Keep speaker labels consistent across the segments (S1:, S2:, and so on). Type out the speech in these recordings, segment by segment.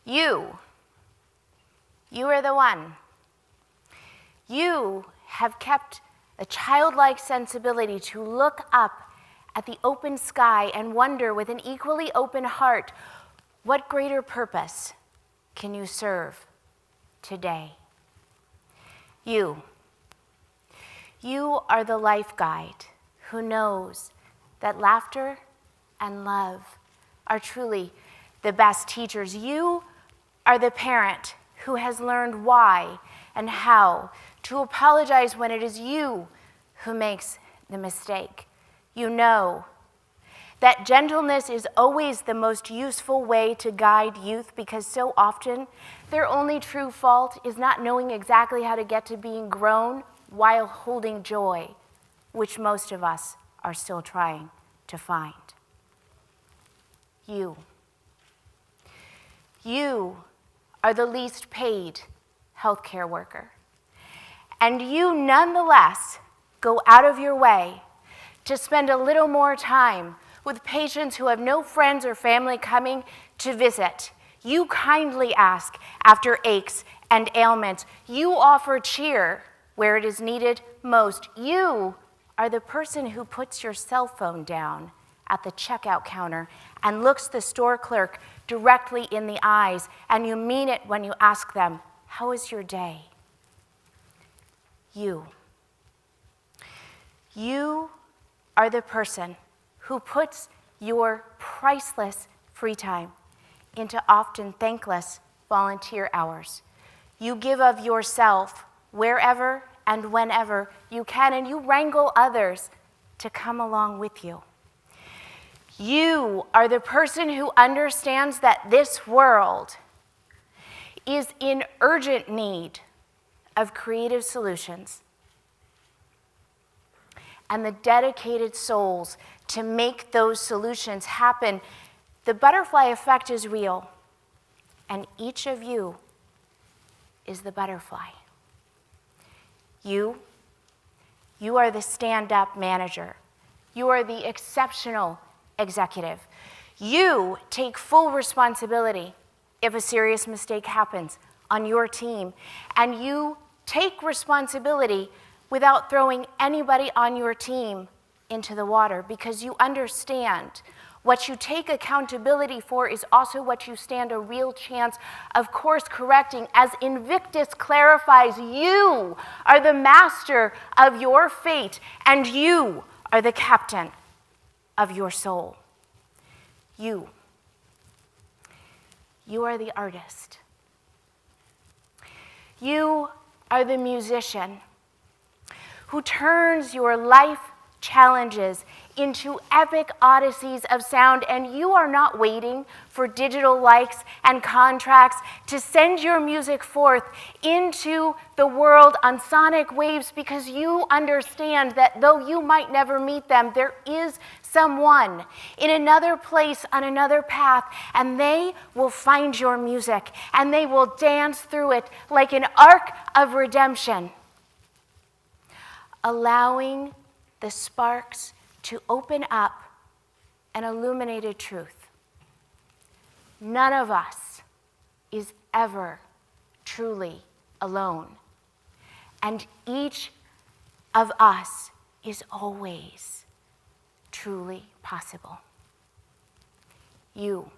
S1: You are the one. You have kept a childlike sensibility to look up at the open sky and wonder with an equally open heart, what greater purpose can you serve today? You are the life guide who knows that laughter and love are truly the best teachers. You are the parent who has learned why and how to apologize when it is you who makes the mistake. You know that gentleness is always the most useful way to guide youth, because so often their only true fault is not knowing exactly how to get to being grown while holding joy, which most of us are still trying to find. You are the least paid healthcare worker, and you nonetheless go out of your way to spend a little more time with patients who have no friends or family coming to visit. You kindly ask after aches and ailments. You offer cheer where it is needed most. You are the person who puts your cell phone down at the checkout counter and looks the store clerk directly in the eyes, and you mean it when you ask them, "How was your day?" You are the person who puts your priceless free time into often thankless volunteer hours. You give of yourself wherever and whenever you can, and you wrangle others to come along with you. You are the person who understands that this world is in urgent need of creative solutions and the dedicated souls to make those solutions happen. The butterfly effect is real, and each of you is the butterfly. You are the stand-up manager. You are the exceptional executive. You take full responsibility if a serious mistake happens on your team, and you take responsibility without throwing anybody on your team into the water, because you understand what you take accountability for is also what you stand a real chance of course correcting. As Invictus clarifies, you are the master of your fate, and you are the captain of your soul. You are the artist. You are the musician who turns your life challenges into epic odysseys of sound, and you are not waiting for digital likes and contracts to send your music forth into the world on sonic waves, because you understand that though you might never meet them, there is someone in another place on another path, and they will find your music and they will dance through it like an arc of redemption, allowing the sparks to open up an illuminated truth. None of us is ever truly alone, and each of us is always truly possible. You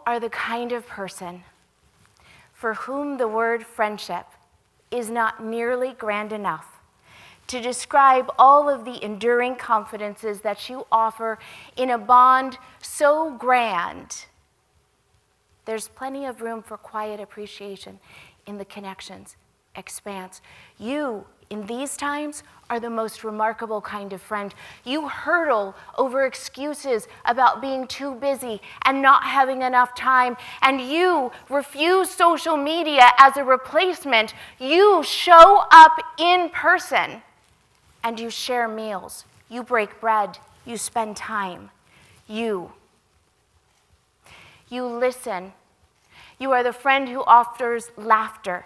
S1: are the kind of person for whom the word friendship is not nearly grand enough to describe all of the enduring confidences that you offer in a bond so grand. There's plenty of room for quiet appreciation in the connection's expanse. You, in these times, are the most remarkable kind of friend. You hurdle over excuses about being too busy and not having enough time, and you refuse social media as a replacement. You show up in person, and you share meals. You break bread. You spend time. You listen. You are the friend who offers laughter.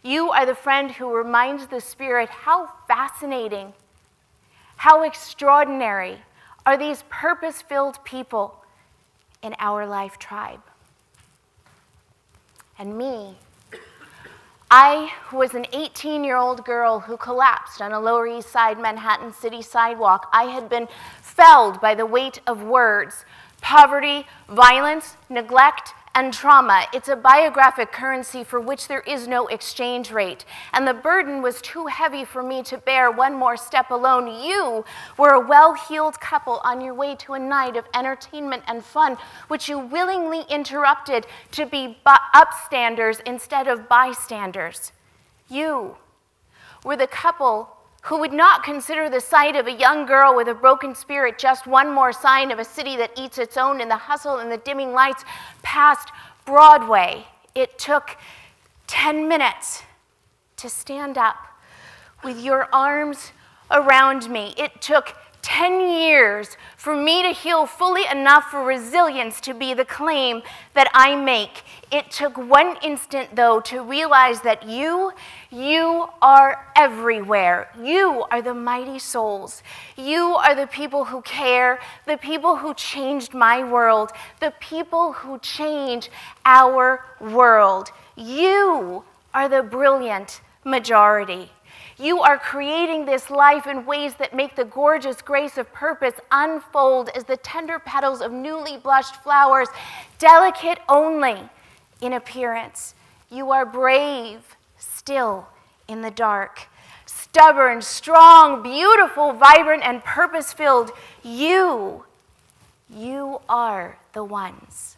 S1: You are the friend who reminds the spirit how fascinating, how extraordinary are these purpose-filled people in our life tribe. And me, I was an 18-year-old girl who collapsed on a Lower East Side Manhattan City sidewalk. I had been felled by the weight of words: poverty, violence, neglect, and trauma. It's a biographic currency for which there is no exchange rate. And the burden was too heavy for me to bear one more step alone. You were a well-heeled couple on your way to a night of entertainment and fun, which you willingly interrupted to be upstanders instead of bystanders. You were the couple who would not consider the sight of a young girl with a broken spirit just one more sign of a city that eats its own in the hustle and the dimming lights past Broadway. It took 10 minutes to stand up with your arms around me. It took 10 years for me to heal fully enough for resilience to be the claim that I make. It took one instant, though, to realize that you are everywhere. You are the mighty souls. You are the people who care, the people who changed my world, the people who change our world. You are the brilliant majority. You are creating this life in ways that make the gorgeous grace of purpose unfold as the tender petals of newly blushed flowers, delicate only in appearance. You are brave, still in the dark, stubborn, strong, beautiful, vibrant, and purpose-filled. You are the ones.